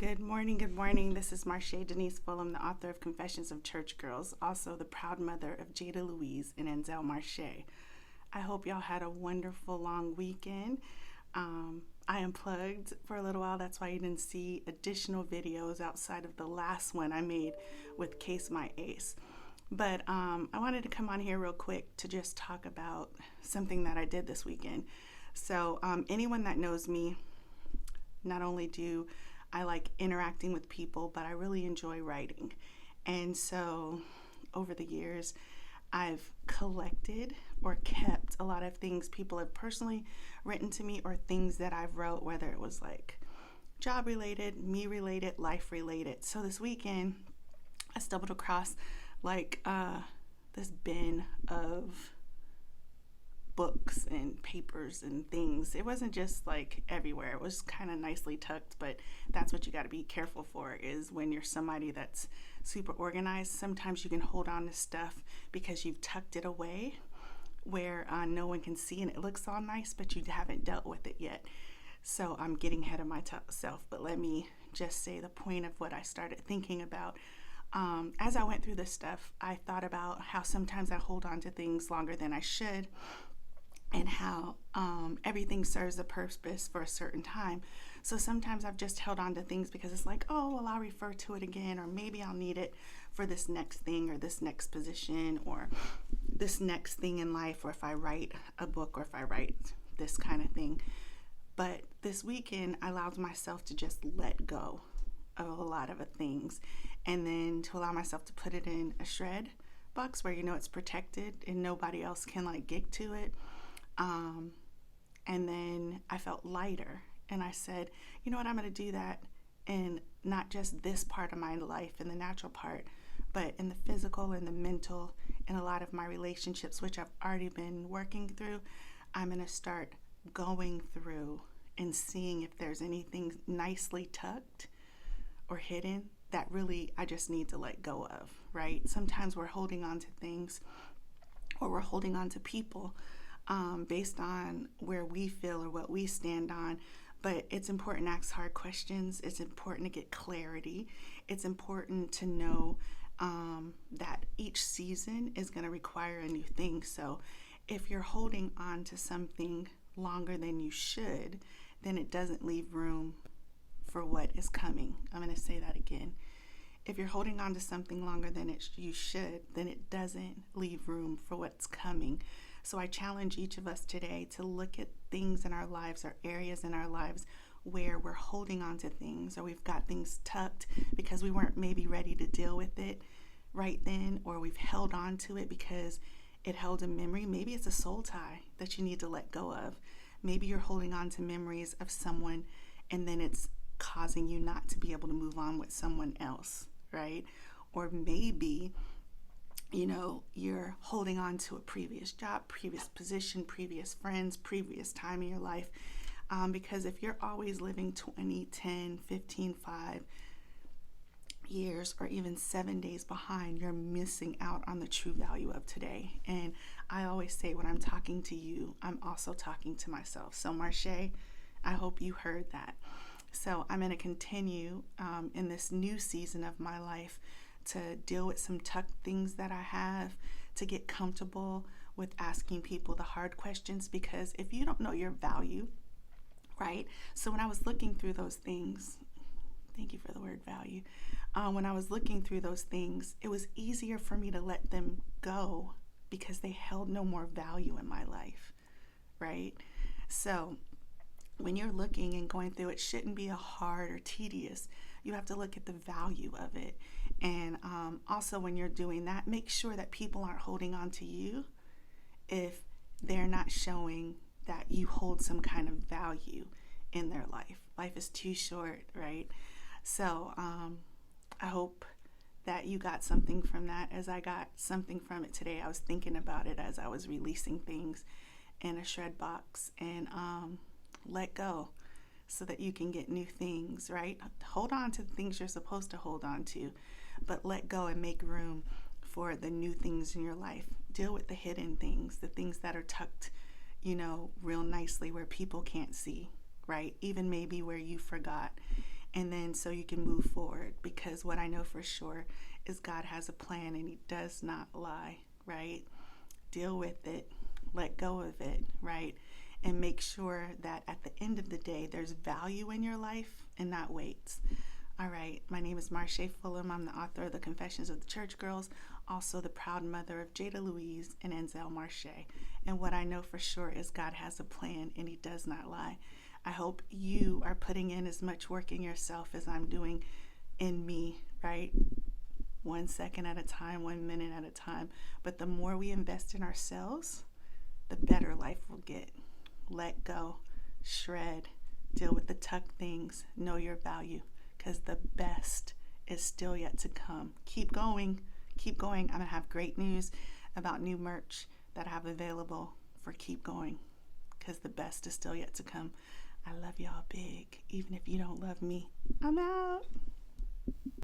Good morning, good morning. This is Marche Denise Fulham, the author of Confessions of Church Girls, also the proud mother of Jada Louise and Enzel Marche. I hope y'all had a wonderful long weekend. I unplugged for a little while. That's why you didn't see additional videos outside of the last one I made with Case My Ace. But I wanted to come on here real quick to just talk about something that I did this weekend. So anyone that knows me, not only do I like interacting with people, but I really enjoy writing. And so over the years, I've collected or kept a lot of things people have personally written to me or things that I've wrote, whether it was like job related, me related, life related. So this weekend, I stumbled across like this bin of books and papers and things. It wasn't just like everywhere. It was kind of nicely tucked, but that's what you got to be careful for is when you're somebody that's super organized. Sometimes you can hold on to stuff because you've tucked it away where no one can see and it looks all nice, but you haven't dealt with it yet. So I'm getting ahead of myself, but let me just say the point of what I started thinking about. As I went through this stuff, I thought about how sometimes I hold on to things longer than I should, and how everything serves a purpose for a certain time. So sometimes I've just held on to things because it's like, oh, well, I'll refer to it again, or maybe I'll need it for this next thing or this next position or this next thing in life, or if I write a book or if I write this kind of thing. But this weekend, I allowed myself to just let go of a lot of things, and then to allow myself to put it in a shred box where it's protected and nobody else can like get to it. And then I felt lighter, and I said, you know what, I'm going to do that in not just this part of my life and the natural part, but in the physical and the mental and a lot of my relationships, which I've already been working through. I'm going to start going through and seeing if there's anything nicely tucked or hidden that really I just need to let go of, right? Sometimes we're holding on to things or we're holding on to people based on where we feel or what we stand on. But it's important to ask hard questions. It's important to get clarity. It's important to know that each season is going to require a new thing. So if you're holding on to something longer than you should, then it doesn't leave room for what is coming. I'm going to say that again. If you're holding on to something longer than you should, then it doesn't leave room for what's coming. So I challenge each of us today to look at things in our lives or areas in our lives where we're holding on to things, or we've got things tucked because we weren't maybe ready to deal with it right then, or we've held on to it because it held a memory. Maybe it's a soul tie that you need to let go of. Maybe you're holding on to memories of someone and then it's causing you not to be able to move on with someone else, right? Or maybe you're holding on to a previous job, previous position, previous friends, previous time in your life. Because if you're always living 20, 10, 15, 5 years, or even 7 days behind, you're missing out on the true value of today. And I always say when I'm talking to you, I'm also talking to myself. So Marche, I hope you heard that. So I'm going to continue in this new season of my life to deal with some tucked things that I have, to get comfortable with asking people the hard questions, because if you don't know your value, right? So when I was looking through those things, thank you for the word value. When I was looking through those things, it was easier for me to let them go because they held no more value in my life, right? So when you're looking and going through, it shouldn't be a hard or tedious. You have to look at the value of it. And also when you're doing that, make sure that people aren't holding on to you if they're not showing that you hold some kind of value in their life. Life is too short, right? So I hope that you got something from that as I got something from it today. I was thinking about it as I was releasing things in a shred box, and let go so that you can get new things, right? Hold on to the things you're supposed to hold on to, but let go and make room for the new things in your life. Deal with the hidden things, the things that are tucked, real nicely where people can't see, right? Even maybe where you forgot. And then so you can move forward, because what I know for sure is God has a plan and he does not lie, right? Deal with it, let go of it, right? And make sure that at the end of the day, there's value in your life and not weights. All right, my name is Marsha Fulham. I'm the author of The Confessions of the Church Girls, also the proud mother of Jada Louise and Enzel Marsha. And what I know for sure is God has a plan and he does not lie. I hope you are putting in as much work in yourself as I'm doing in me, right? 1 second at a time, 1 minute at a time. But the more we invest in ourselves, the better life will get. Let go, shred, deal with the tuck things, know your value, because the best is still yet to come. Keep going, keep going. I'm going to have great news about new merch that I have available for Keep Going, because the best is still yet to come. I love y'all big, even if you don't love me. I'm out.